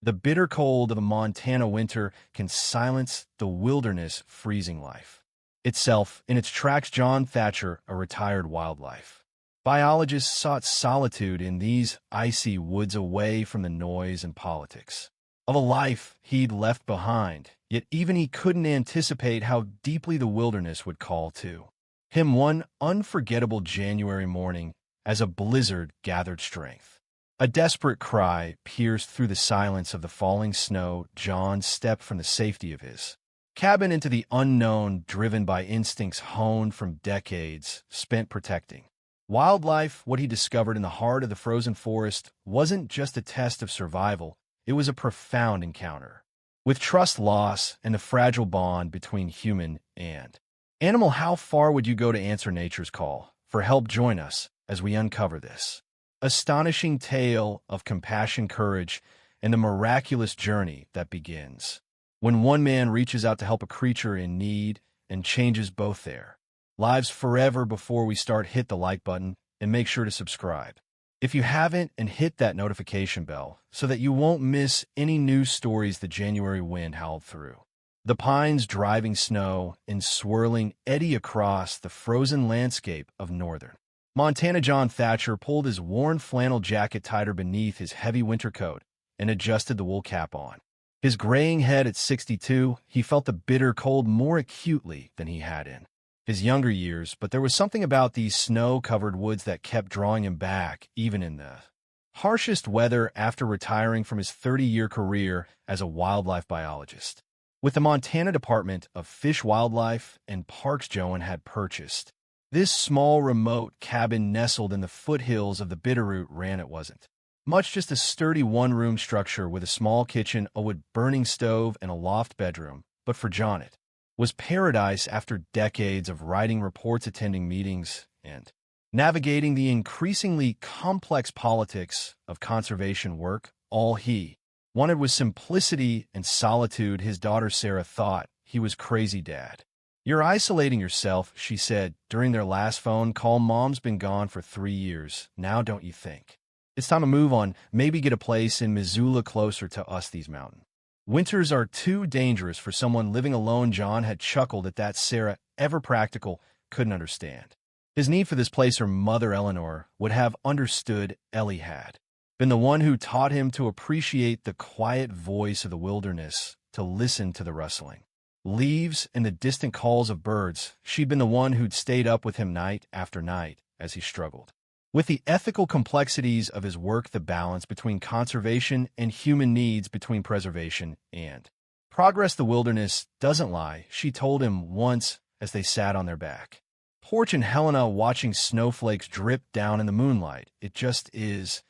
The bitter cold of a Montana winter can silence the wilderness freezing life. Itself, in its tracks, John Thatcher, a retired wildlife biologist, sought solitude in these icy woods away from the noise and politics of a life he'd left behind, yet even he couldn't anticipate how deeply the wilderness would call to him one unforgettable January morning as a blizzard gathered strength. A desperate cry pierced through the silence of the falling snow. John stepped from the safety of his cabin into the unknown, driven by instincts honed from decades spent protecting wildlife. What he discovered in the heart of the frozen forest wasn't just a test of survival, it was a profound encounter with trust loss and the fragile bond between human and animal. How far would you go to answer nature's call for help? Join us as we uncover this astonishing tale of compassion, courage, and the miraculous journey that begins when one man reaches out to help a creature in need and changes both their lives forever. Before we start, hit the like button and make sure to subscribe if you haven't, and hit that notification bell so that you won't miss any new stories. The January wind howled through the pines, driving snow in swirling eddy across the frozen landscape of northern Montana. John Thatcher pulled his worn flannel jacket tighter beneath his heavy winter coat and adjusted the wool cap on his graying head. At 62, he felt the bitter cold more acutely than he had in his younger years, but there was something about these snow-covered woods that kept drawing him back, even in the harshest weather. After retiring from his 30-year career as a wildlife biologist with the Montana Department of Fish, Wildlife, and Parks, Joan had purchased this small, remote cabin nestled in the foothills of the Bitterroot Range. It wasn't much, just a sturdy one-room structure with a small kitchen, a wood-burning stove, and a loft bedroom. But for John, it was paradise. After decades of writing reports, attending meetings, and navigating the increasingly complex politics of conservation work, all he wanted was simplicity and solitude. His daughter Sarah thought he was crazy. "Dad, you're isolating yourself," she said during their last phone call. "Mom's been gone for 3 years now. Don't you think it's time to move on? Maybe get a place in Missoula closer to us. These mountain winters are too dangerous for someone living alone." John had chuckled at that. Sarah, ever practical, couldn't understand his need for this place. Her mother, Eleanor, would have understood. Ellie had been the one who taught him to appreciate the quiet voice of the wilderness, to listen to the rustling leaves and the distant calls of birds. She'd been the one who'd stayed up with him night after night as he struggled with the ethical complexities of his work, the balance between conservation and human needs, between preservation and progress. "The wilderness doesn't lie," she told him once as they sat on their back porch in Helena watching snowflakes drip down in the moonlight. "It just is."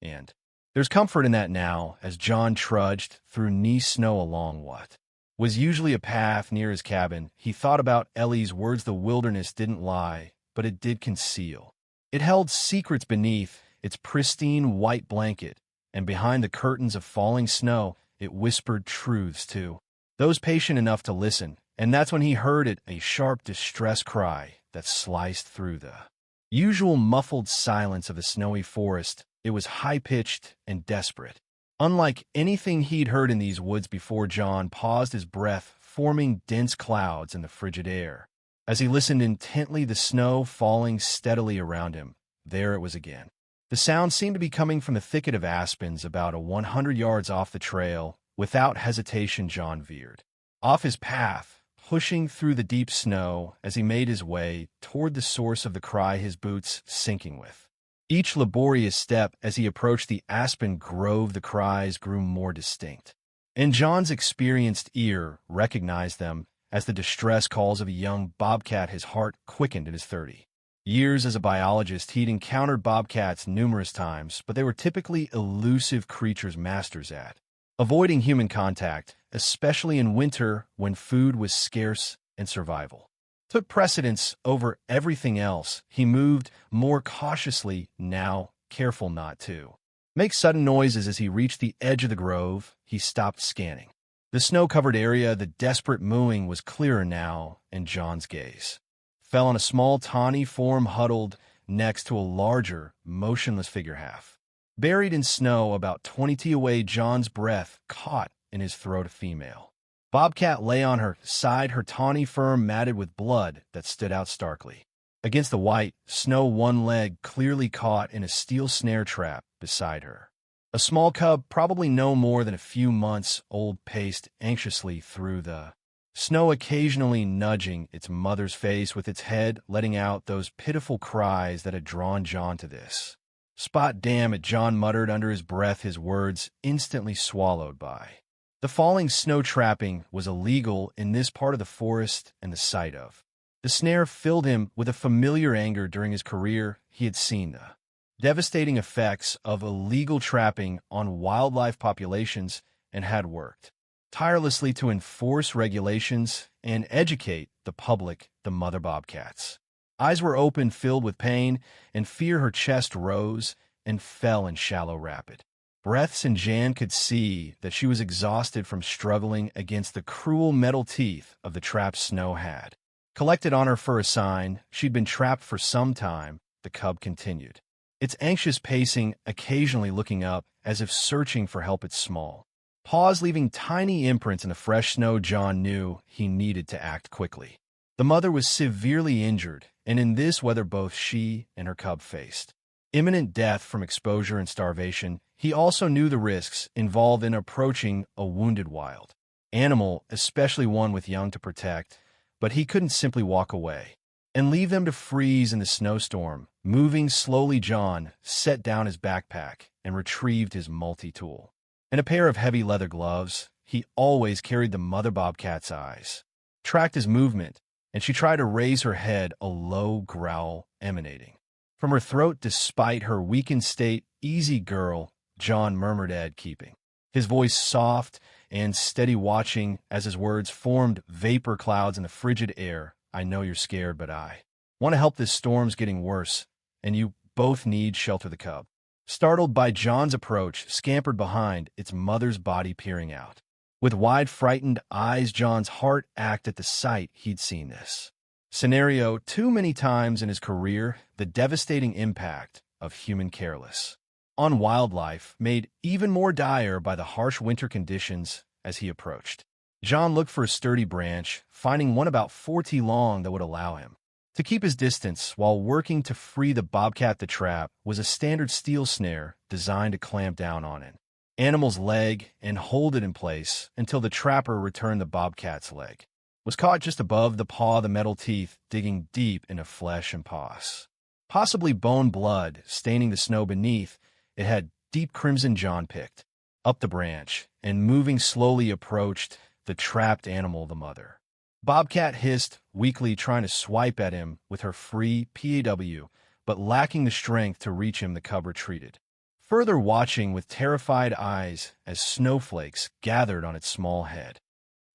And there's comfort in that now. As John trudged through knee snow along what was usually a path near his cabin, he thought about Ellie's words. The wilderness didn't lie, but it did conceal. It held secrets beneath its pristine white blanket, and behind the curtains of falling snow, it whispered truths to those patient enough to listen. And that's when he heard it, a sharp distress cry that sliced through the usual muffled silence of the snowy forest. It was high-pitched and desperate, unlike anything he'd heard in these woods before. John paused, his breath forming dense clouds in the frigid air. As he listened intently, the snow falling steadily around him, there it was again. The sound seemed to be coming from the thicket of aspens about 100 yards off the trail. Without hesitation, John veered off his path, pushing through the deep snow as he made his way toward the source of the cry, his boots sinking with each laborious step. As he approached the aspen grove, the cries grew more distinct, and John's experienced ear recognized them as the distress calls of a young bobcat. His heart quickened. In his 30 years as a biologist, he'd encountered bobcats numerous times, but they were typically elusive creatures, masters at avoiding human contact, especially in winter when food was scarce and survival took precedence over everything else. He moved more cautiously now, careful not to make sudden noises. As he reached the edge of the grove, he stopped, scanning the snow-covered area. The desperate mooing was clearer now, and John's gaze fell on a small, tawny form huddled next to a larger, motionless figure, half Buried in snow about 20 feet away, John's breath caught in his throat. A female bobcat lay on her side, her tawny fur matted with blood that stood out starkly against the white snow, one leg clearly caught in a steel snare trap beside her. A small cub, probably no more than a few months old, paced anxiously through the snow, occasionally nudging its mother's face with its head, letting out those pitiful cries that had drawn John to this spot. "Damn it," John muttered under his breath, his words instantly swallowed by the falling snow. Trapping was illegal in this part of the forest, and the sight of the snare filled him with a familiar anger. During his career, he had seen the devastating effects of illegal trapping on wildlife populations and had worked tirelessly to enforce regulations and educate the public. The mother bobcat's eyes were open, filled with pain and fear. Her chest rose and fell in shallow, rapid breaths, and Jan could see that she was exhausted from struggling against the cruel metal teeth of the trap snow had collected on her. For a sign she'd been trapped for some time, the cub continued its anxious pacing, occasionally looking up as if searching for help. Its small paws leaving tiny imprints in the fresh snow. John knew he needed to act quickly. The mother was severely injured, and in this weather both she and her cub faced imminent death from exposure and starvation. He also knew the risks involved in approaching a wounded wild animal, especially one with young to protect, but he couldn't simply walk away and leave them to freeze in the snowstorm. Moving slowly, John set down his backpack and retrieved his multi-tool and a pair of heavy leather gloves. He always carried. The mother bobcat's eyes tracked his movement, and she tried to raise her head, a low growl emanating from her throat. Despite her weakened state, "Easy, girl," John murmured, keeping his voice soft and steady, watching as his words formed vapor clouds in the frigid air. "I know you're scared, but I want to help. This storm's getting worse, and you both need shelter." The cub, startled by John's approach, scampered behind its mother's body, peering out with wide, frightened eyes. John's heart ached at the sight. He'd seen this scenario too many times in his career. The devastating impact of human carelessness on wildlife made even more dire by the harsh winter conditions. As he approached, John looked for a sturdy branch, finding one about 40 long that would allow him to keep his distance while working to free the bobcat. The trap was a standard steel snare designed to clamp down on an animal's leg and hold it in place until the trapper returned. The bobcat's leg was caught just above the paw, the metal teeth digging deep into flesh and pus, possibly bone. Blood staining the snow beneath. It had deep crimson. John picked up the branch and, moving slowly, approached the trapped animal. The mother bobcat hissed weakly, trying to swipe at him with her free paw, but lacking the strength to reach him. The cub retreated further, watching with terrified eyes as snowflakes gathered on its small head.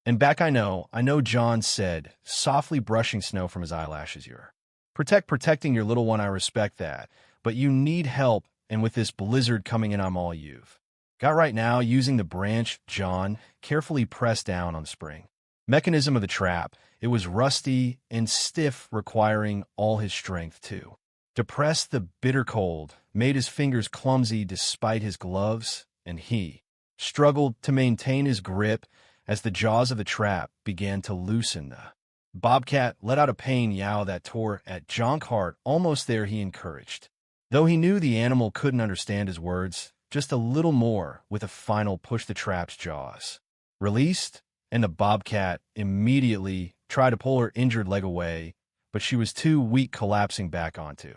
"And back, I know," John said, softly brushing snow from his eyelashes. "You're protecting your little one. I respect that, but you need help, and with this blizzard coming in, I'm all you've got right now." Using the branch, John carefully pressed down on the spring mechanism of the trap. It was rusty and stiff, requiring all his strength to depress. The bitter cold made his fingers clumsy despite his gloves, and he struggled to maintain his grip as the jaws of the trap began to loosen. The bobcat let out a pain yowl that tore at John's heart. "Almost there," he encouraged, though he knew the animal couldn't understand his words. "Just a little more." With a final push, the trap's jaws released, and the bobcat immediately tried to pull her injured leg away, but she was too weak, collapsing back onto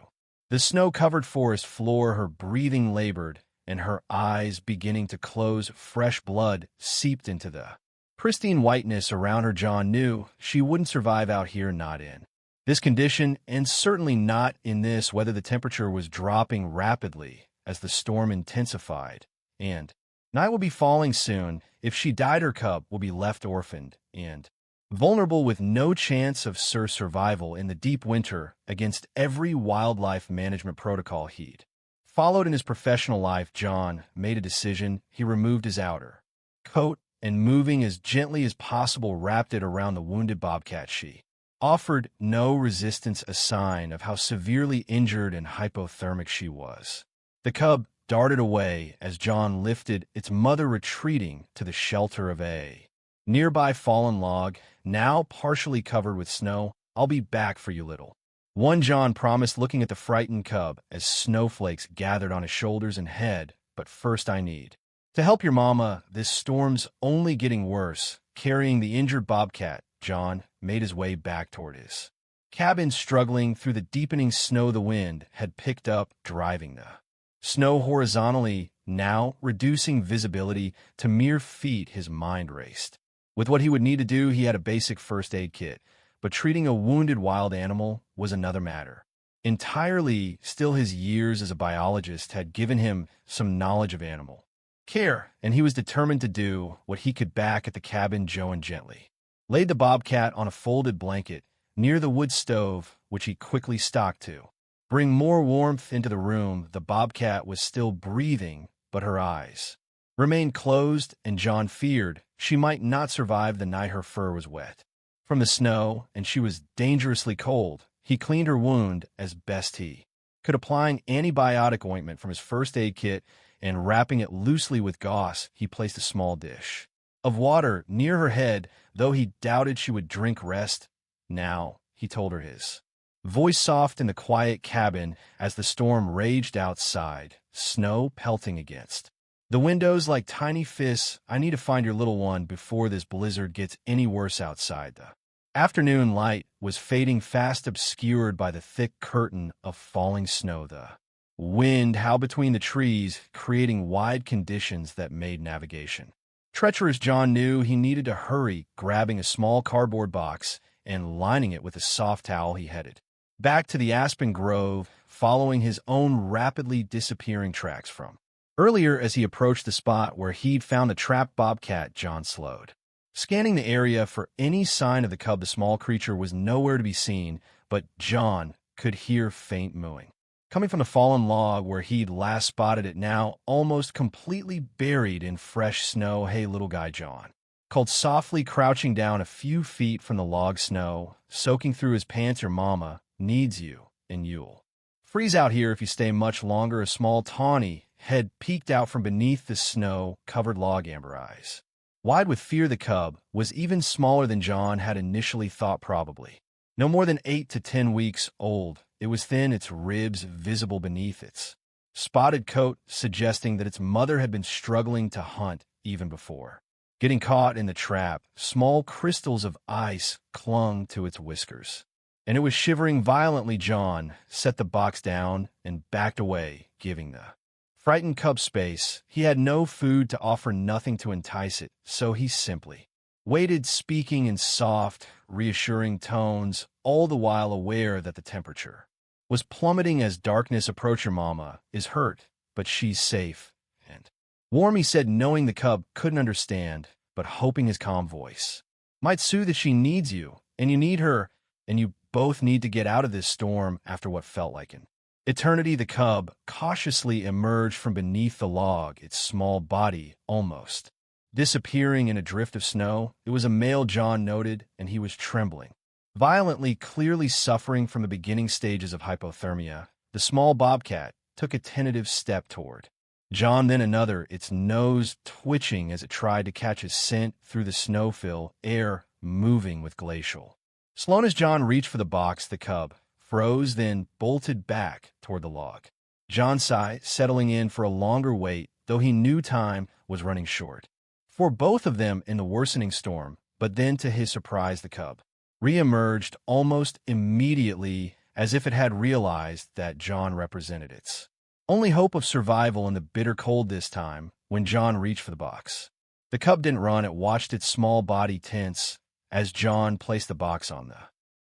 the snow-covered forest floor. Her breathing labored, and her eyes beginning to close. Fresh blood seeped into the pristine whiteness around her. John knew she wouldn't survive out here, not in this condition, and certainly not in this weather. The temperature was dropping rapidly as the storm intensified, and night will be falling soon. If she died, her cub will be left orphaned and vulnerable, with no chance of survival in the deep winter. Against every wildlife management protocol he'd followed in his professional life, John made a decision. He removed his outer coat and, moving as gently as possible, wrapped it around the wounded bobcat. She offered no resistance, a sign of how severely injured and hypothermic she was. The cub darted away as John lifted its mother, retreating to the shelter of a nearby fallen log, now partially covered with snow. "I'll be back for you, little one," John promised, looking at the frightened cub as snowflakes gathered on his shoulders and head. "But first I need to help your mama. This storm's only getting worse." Carrying the injured Bobcat, John made his way back toward his cabin, struggling through the deepening snow. The wind had picked up, driving the snow horizontally, now reducing visibility to mere feet. His mind raced with what he would need to do. He had a basic first aid kit, but treating a wounded wild animal was another matter entirely. Still, his years as a biologist had given him some knowledge of animal care, and he was determined to do what he could. Back at the cabin, Joan gently laid the Bobcat on a folded blanket near the wood stove, which he quickly stocked to bring more warmth into the room. The Bobcat was still breathing, but her eyes remained closed, and John feared she might not survive the night. Her fur was wet from the snow, and she was dangerously cold. He cleaned her wound as best he could, applying antibiotic ointment from his first aid kit and wrapping it loosely with gauze. He placed a small dish of water near her head, though he doubted she would drink. "Rest now," he told her, his voice soft in the quiet cabin as the storm raged outside, snow pelting against the windows like tiny fists. "I need to find your little one before this blizzard gets any worse outside." The afternoon light was fading fast, obscured by the thick curtain of falling snow. The wind howled between the trees, creating wide conditions that made navigation treacherous. John knew he needed to hurry. Grabbing a small cardboard box and lining it with a soft towel, he headed back to the aspen grove, following his own rapidly disappearing tracks from earlier. As he approached the spot where he'd found the trapped Bobcat, John slowed, scanning the area for any sign of the cub. The small creature was nowhere to be seen, but John could hear faint mooing coming from the fallen log where he'd last spotted it, now almost completely buried in fresh snow. "Hey, little guy," John called softly, crouching down a few feet from the log, snow soaking through his pants. "Your mama needs you, and you'll freeze out here if you stay much longer." A small tawny head peeked out from beneath the snow-covered log, amber eyes wide with fear. The cub was even smaller than John had initially thought, probably no more than 8 to 10 weeks old. It was thin, its ribs visible beneath its spotted coat, suggesting that its mother had been struggling to hunt even before getting caught in the trap. Small crystals of ice clung to its whiskers, and it was shivering violently. John set the box down and backed away, giving the frightened cub space. He had no food to offer, nothing to entice it, so he simply waited, speaking in soft, reassuring tones, all the while aware that the temperature was plummeting as darkness approached. "Your mama is hurt, but she's safe and warm," he said, knowing the cub couldn't understand, but hoping his calm voice might soothe it. "She needs you, and you need her, and you both need to get out of this storm." After what felt like an eternity, the cub cautiously emerged from beneath the log, its small body almost disappearing in a drift of snow. It was a male, John noted, and he was trembling violently, clearly suffering from the beginning stages of hypothermia. The small Bobcat took a tentative step toward John, then another, its nose twitching as it tried to catch his scent through the snow-filled air, moving with glacial slowness. John reached for the box. The cub froze, then bolted back toward the log. John sighed, settling in for a longer wait, though he knew time was running short for both of them in the worsening storm. But then, to his surprise, the cub re-emerged almost immediately, as if it had realized that John represented its only hope of survival in the bitter cold. This time, when John reached for the box, the cub didn't run. It watched its small body tense as John placed the box on the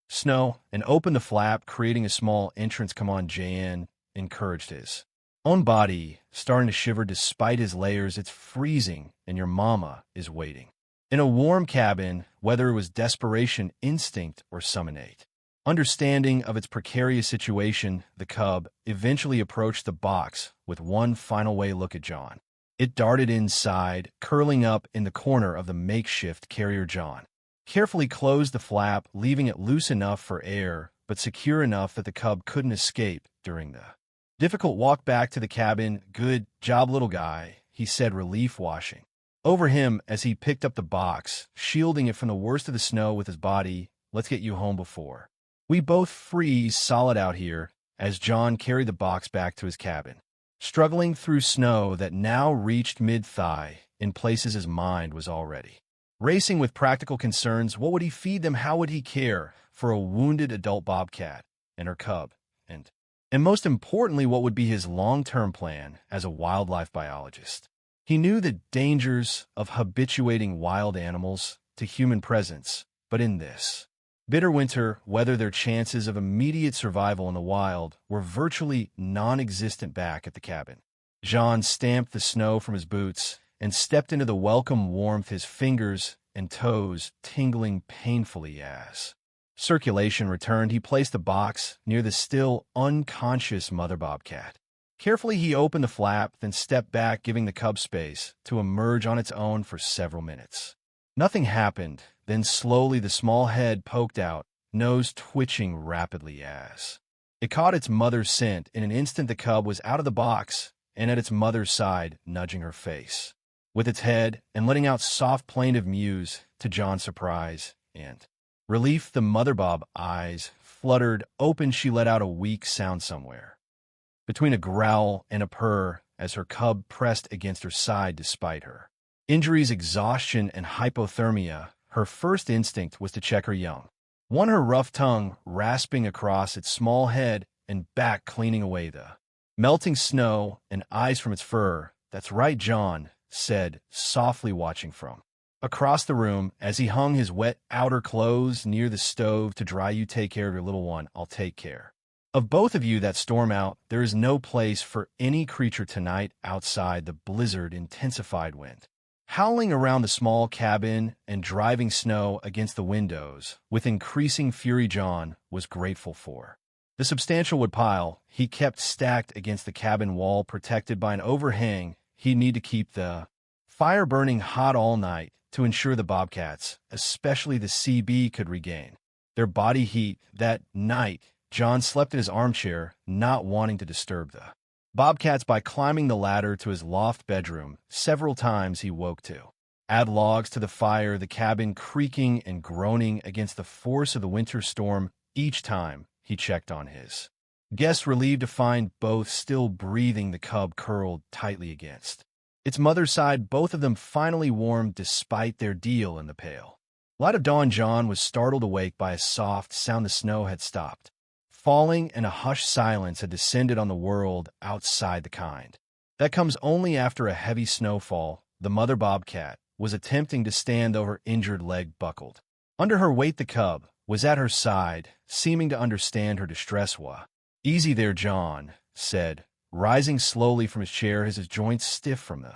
snow and opened the flap, creating a small entrance. "Come on," Jan encouraged his own body, starting to shiver despite his layers. "It's freezing, and your mama is waiting in a warm cabin." Whether it was desperation, instinct, or some innate understanding of its precarious situation, the cub eventually approached the box with one final way look at John. It darted inside, curling up in the corner of the makeshift carrier. John carefully closed the flap, leaving it loose enough for air, but secure enough that the cub couldn't escape during the Difficult walk back to the cabin. Good job, little guy, he said, relief washing over him as he picked up the box, shielding it from the worst of the snow with his body. Let's get you home before we both freeze solid out here, as John carried the box back to his cabin. Struggling through snow that now reached mid-thigh, in places his mind was already racing with practical concerns. What would he feed them? How would he care for a wounded adult bobcat and her cub? And most importantly, what would be his long-term plan as a wildlife biologist? He knew the dangers of habituating wild animals to human presence, but in this bitter winter weather, their chances of immediate survival in the wild were virtually non-existent. Back at the cabin, John stamped the snow from his boots and stepped into the welcome warmth, his fingers and toes tingling painfully as circulation returned. He placed the box near the still unconscious mother bobcat. Carefully, he opened the flap, then stepped back, giving the cub space to emerge on its own for several minutes. Nothing happened. Then slowly the small head poked out, nose twitching rapidly as it caught its mother's scent. In an instant, the cub was out of the box and at its mother's side, nudging her face with its head and letting out soft plaintive mews. To John's surprise and relief, the mother bob eyes fluttered open. She let out a weak sound somewhere between a growl and a purr as her cub pressed against her side. Despite her injuries, exhaustion, and hypothermia, her first instinct was to check her young one, her rough tongue rasping across its small head and back, cleaning away the melting snow and ice from its fur. That's right, John said, softly watching from across the room as he hung his wet outer clothes near the stove to dry. You take care of your little one. I'll take care of both of you. That storm out. There is no place for any creature tonight outside. The blizzard intensified, wind howling around the small cabin and driving snow against the windows with increasing fury. John was grateful for the substantial wood pile he kept stacked against the cabin wall, protected by an overhang. He'd need to keep the fire burning hot all night to ensure the bobcats, especially the CB, could regain their body heat. That night, John slept in his armchair, not wanting to disturb the bobcats by climbing the ladder to his loft bedroom. Several times he woke to add logs to the fire, the cabin creaking and groaning against the force of the winter storm. Each time he checked on his guests, relieved to find both still breathing, the cub curled tightly against its mother's side, both of them finally warm despite their deal in the pale light of dawn. John was startled awake by a soft sound. The snow had stopped falling and a hushed silence had descended on the world outside, the kind that comes only after a heavy snowfall. The mother bobcat was attempting to stand, though her injured leg buckled under her weight. The cub was at her side, seeming to understand her distress. Easy there, John said, rising slowly from his chair, his joints stiff from the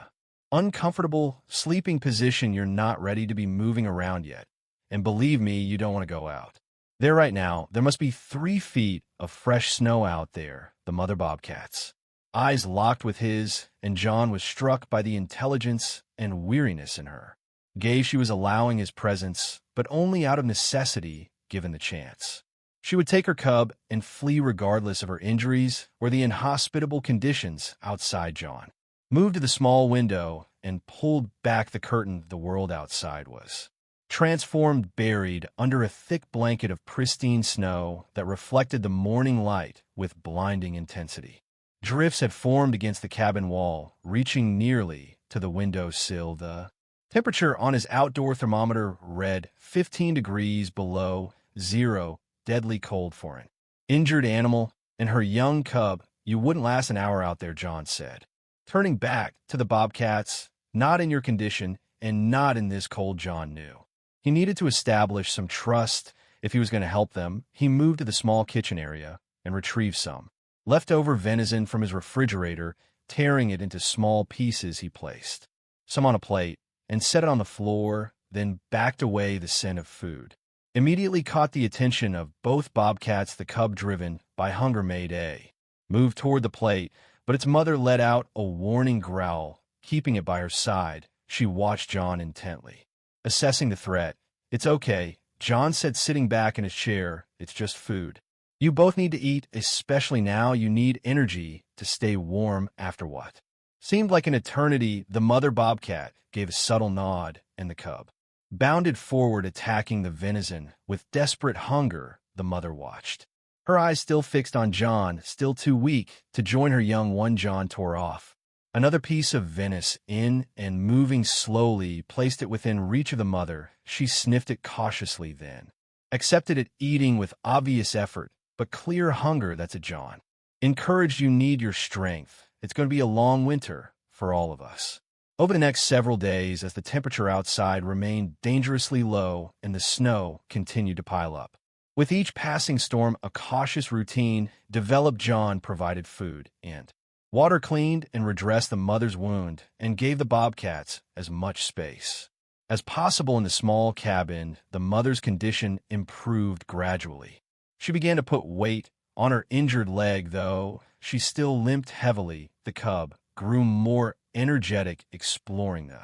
uncomfortable sleeping position. You're not ready to be moving around yet, and believe me, you don't want to go out there right now. There must be 3 feet of fresh snow out there. The mother bobcat's eyes locked with his, and John was struck by the intelligence and weariness in her gaze. She was allowing his presence, but only out of necessity. Given the chance, she would take her cub and flee regardless of her injuries or the inhospitable conditions outside. John moved to the small window and pulled back the curtain. The world outside was transformed, buried under a thick blanket of pristine snow that reflected the morning light with blinding intensity. Drifts had formed against the cabin wall, reaching nearly to the window sill. The temperature on his outdoor thermometer read 15 degrees below zero, deadly cold for an injured animal and her young cub. You wouldn't last an hour out there, John said, turning back to the bobcats. Not in your condition and not in this cold. John knew he needed to establish some trust if he was going to help them. He moved to the small kitchen area and retrieved some leftover venison from his refrigerator. Tearing it into small pieces, he placed some on a plate and set it on the floor, then backed away. The scent of food immediately caught the attention of both bobcats. The cub, driven by hunger, made a move toward the plate, but its mother let out a warning growl, keeping it by her side. She watched John intently, assessing the threat. It's okay, John said, sitting back in his chair. It's just food. You both need to eat, especially now. You need energy to stay warm after what seemed like an eternity. The mother bobcat gave a subtle nod, and the cub bounded forward, attacking the venison. With desperate hunger, the mother watched, her eyes still fixed on John, still too weak to join her young one. John tore off another piece of venison in and, moving slowly, placed it within reach of the mother. She sniffed it cautiously, then accepted it, eating with obvious effort but clear hunger. That's it, John encouraged. You need your strength. It's going to be a long winter for all of us. Over the next several days, as the temperature outside remained dangerously low and the snow continued to pile up, with each passing storm, a cautious routine developed. John provided food and water, cleaned and redressed the mother's wound, and gave the bobcats as much space as possible in the small cabin. The mother's condition improved gradually. She began to put weight on her injured leg, though she still limped heavily. The cub grew more energetic, exploring the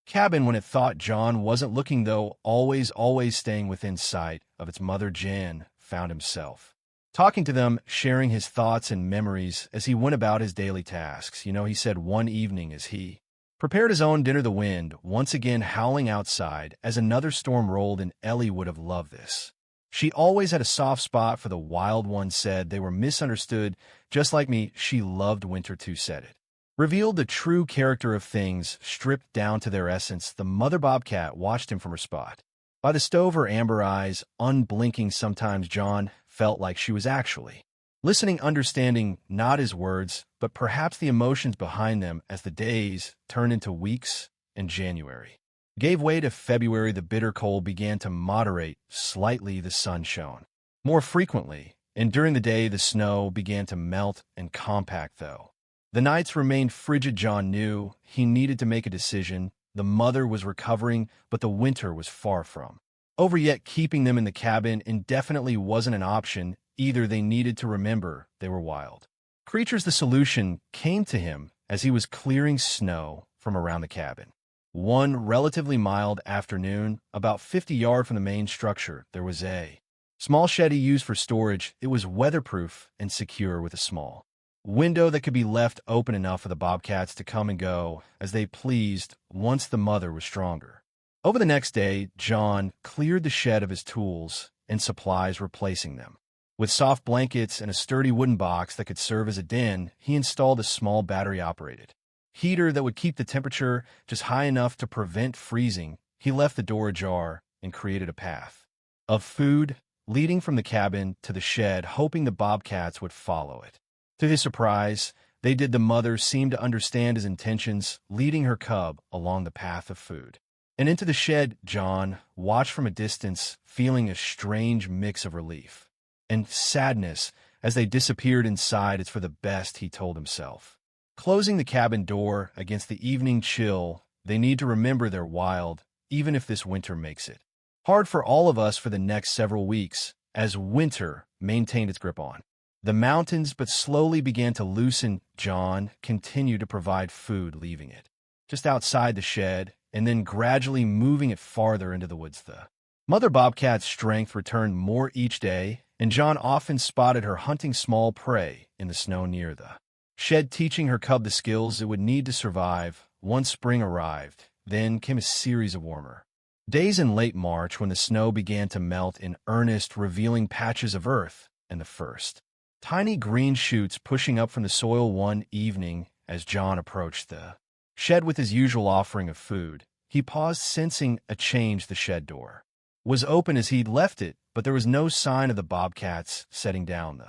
cabin when it thought John wasn't looking, though always staying within sight of its mother. Jan found himself talking to them, sharing his thoughts and memories as he went about his daily tasks. He said one evening as he prepared his own dinner, the wind once again howling outside as another storm rolled in. Ellie would have loved this. She always had a soft spot for the wild ones, said they were misunderstood, just like me. She loved winter too, said it revealed the true character of things, stripped down to their essence. The mother bobcat watched him from her spot by the stove, her amber eyes unblinking. Sometimes John felt like she was actually listening, understanding not his words, but perhaps the emotions behind them. As the days turned into weeks and January gave way to February, the bitter cold began to moderate slightly. The sun shone more frequently, and during the day the snow began to melt and compact, though the nights remained frigid. John knew he needed to make a decision. The mother was recovering, but the winter was far from over yet. Keeping them in the cabin indefinitely wasn't an option either. They needed to remember they were wild creatures. The solution came to him as he was clearing snow from around the cabin. One relatively mild afternoon, about 50 yards from the main structure, there was a small shed he used for storage. It was weatherproof and secure, with a small window that could be left open enough for the bobcats to come and go as they pleased once the mother was stronger. Over the next day, John cleared the shed of his tools and supplies, replacing them with soft blankets and a sturdy wooden box that could serve as a den. He installed a small battery-operated heater that would keep the temperature just high enough to prevent freezing. He left the door ajar and created a path of food leading from the cabin to the shed, hoping the bobcats would follow it. To his surprise, they did. The mother seemed to understand his intentions, leading her cub along the path of food and into the shed. John watched from a distance, feeling a strange mix of relief and sadness as they disappeared inside. It's for the best, he told himself, closing the cabin door against the evening chill. They need to remember they're wild, even if this winter makes it hard for all of us for the next several weeks. As winter maintained its grip on the mountains but slowly began to loosen, John continued to provide food, leaving it just outside the shed and then gradually moving it farther into the woods. The mother bobcat's strength returned more each day, and John often spotted her hunting small prey in the snow near the shed, teaching her cub the skills it would need to survive. Once spring arrived, then came a series of warmer days in late March when the snow began to melt in earnest, revealing patches of earth and the first tiny green shoots pushing up from the soil. One evening, as John approached the shed with his usual offering of food, he paused, sensing a change. The shed door was open as he'd left it, but there was no sign of the bobcats setting down the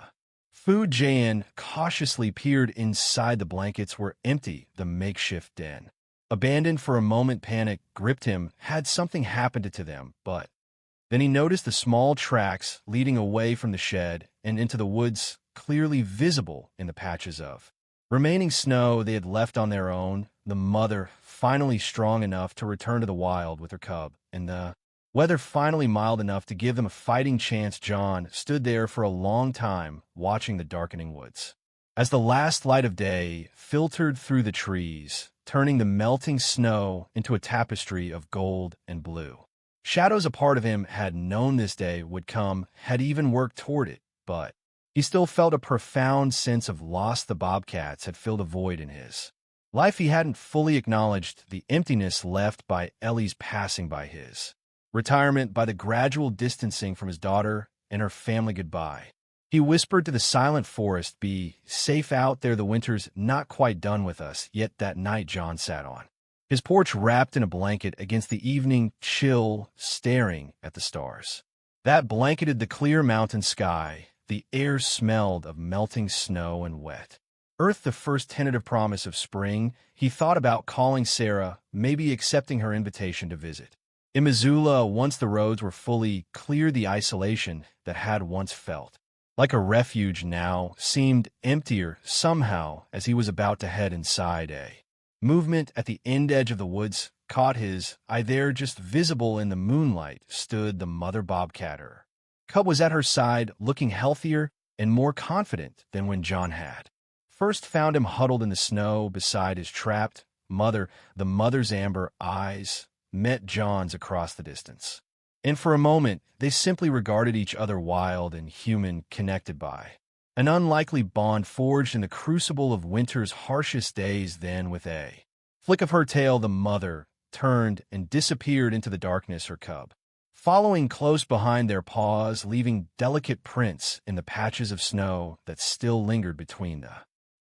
food. Jan cautiously peered inside. The blankets were empty, the makeshift den abandoned for a moment. Panic gripped him. Had something happened to them? But then he noticed the small tracks leading away from the shed and into the woods, clearly visible in the patches of remaining snow they had left on their own. The mother, finally strong enough to return to the wild with her cub, and the weather finally mild enough to give them a fighting chance. John stood there for a long time, watching the darkening woods as the last light of day filtered through the trees, turning the melting snow into a tapestry of gold and blue. Shadows. A part of him had known this day would come, had even worked toward it, but He still felt a profound sense of loss. The Bobcats had filled a void in his life. He hadn't fully acknowledged the emptiness left by Ellie's passing, by his retirement, by the gradual distancing from his daughter and her family goodbye. He whispered to the silent forest, "Be safe out there, the winter's not quite done with us." Yet that night John sat on his porch, wrapped in a blanket against the evening chill, staring at the stars that blanketed the clear mountain sky. The air smelled of melting snow and wet earth, the first tentative promise of spring. He thought about calling Sarah, maybe accepting her invitation to visit in Missoula once the roads were fully clear. The isolation that had once felt like a refuge now seemed emptier somehow. As he was about to head inside, a movement at the end edge of the woods caught his eye. There, just visible in the moonlight, stood the mother bobcat. Her cub was at her side, looking healthier and more confident than when John had first found him, huddled in the snow beside his trapped mother. The mother's amber eyes met John's across the distance, and for a moment they simply regarded each other, wild and human, connected by an unlikely bond forged in the crucible of winter's harshest days. Then, with a flick of her tail, the mother turned and disappeared into the darkness, her cub following close behind, their paws leaving delicate prints in the patches of snow that still lingered between the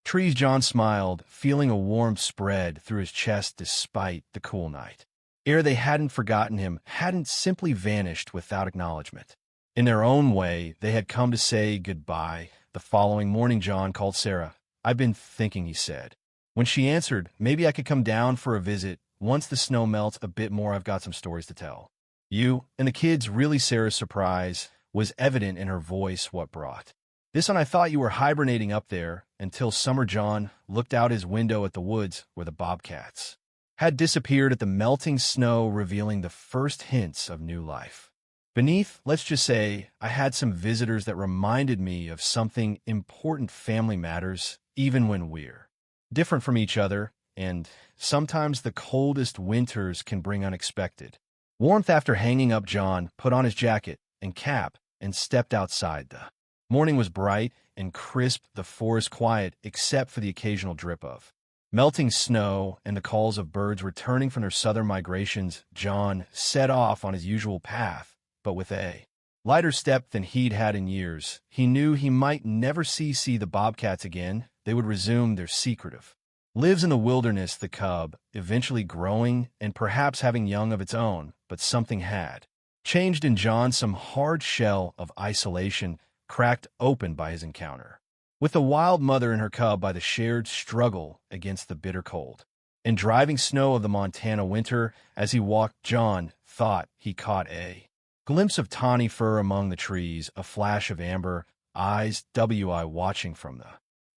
trees. John smiled, feeling a warmth spread through his chest despite the cool night air. They hadn't forgotten him, hadn't simply vanished without acknowledgement. In their own way, they had come to say goodbye. The following morning, John called Sarah. "I've been thinking," he said. When she answered, "Maybe I could come down for a visit once the snow melts a bit more. I've got some stories to tell you and the kids." Really? Sarah's surprise was evident in her voice. "What brought this on? I thought you were hibernating up there until summer." John looked out his window at the woods where the bobcats had disappeared, at the melting snow revealing the first hints of new life beneath. "Let's just say I had some visitors that reminded me of something important. Family matters, even when we're different from each other, and sometimes the coldest winters can bring unexpected warmth." After hanging up, John put on his jacket and cap and stepped outside. The morning was bright and crisp, the forest quiet except for the occasional drip of melting snow and the calls of birds returning from their southern migrations. John set off on his usual path, but with a lighter step than he'd had in years. He knew he might never see the bobcats again. They would resume their secretive lives in the wilderness, the cub eventually growing and perhaps having young of its own. But something had changed in John. Some hard shell of isolation cracked open by his encounter with the wild mother and her cub, by the shared struggle against the bitter cold and driving snow of the Montana winter. As he walked, John thought he caught a glimpse of tawny fur among the trees, a flash of amber eyes watching from the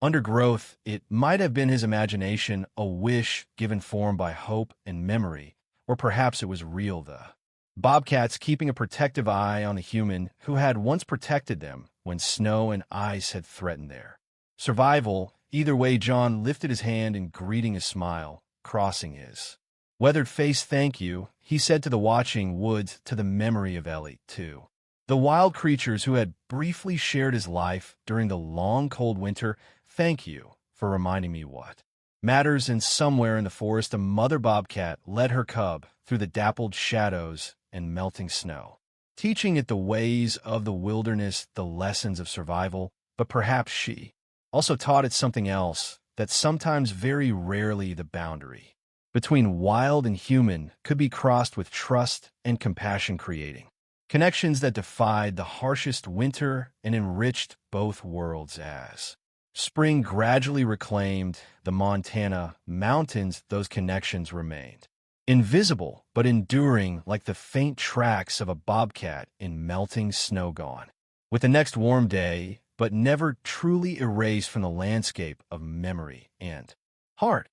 undergrowth. It might have been his imagination, a wish given form by hope and memory, or perhaps it was real. The bobcats keeping a protective eye on the human who had once protected them when snow and ice had threatened their survival. Either way, John lifted his hand in greeting, a smile crossing his weathered face. "Thank you," he said to the watching woods, to the memory of Ellie, to the wild creatures who had briefly shared his life during the long cold winter. "Thank you for reminding me what matters." And somewhere in the forest, a mother bobcat led her cub through the dappled shadows and melting snow, teaching it the ways of the wilderness, the lessons of survival. But perhaps she also taught it something else, that sometimes, very rarely, the boundary between wild and human could be crossed with trust and compassion, creating connections that defied the harshest winter and enriched both worlds. As spring gradually reclaimed the Montana mountains, those connections remained invisible but enduring, like the faint tracks of a bobcat in melting snow, gone with the next warm day, but never truly erased from the landscape of memory and heart.